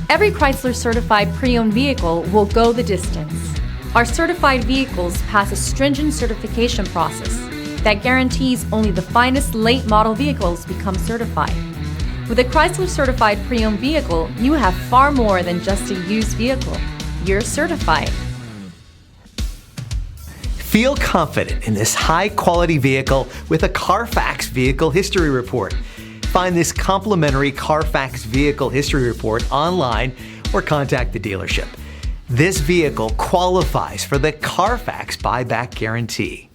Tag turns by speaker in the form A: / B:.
A: Every Chrysler certified pre-owned vehicle will go the distance. Our certified vehicles pass a stringent certification process that guarantees only the finest late model vehicles become certified. With a Chrysler certified pre-owned vehicle, you have far more than just a used vehicle. You're certified.
B: Feel confident in this high-quality vehicle with a CARFAX Vehicle History Report. Find this complimentary CARFAX Vehicle History Report online or contact the dealership. This vehicle qualifies for the CARFAX buyback guarantee.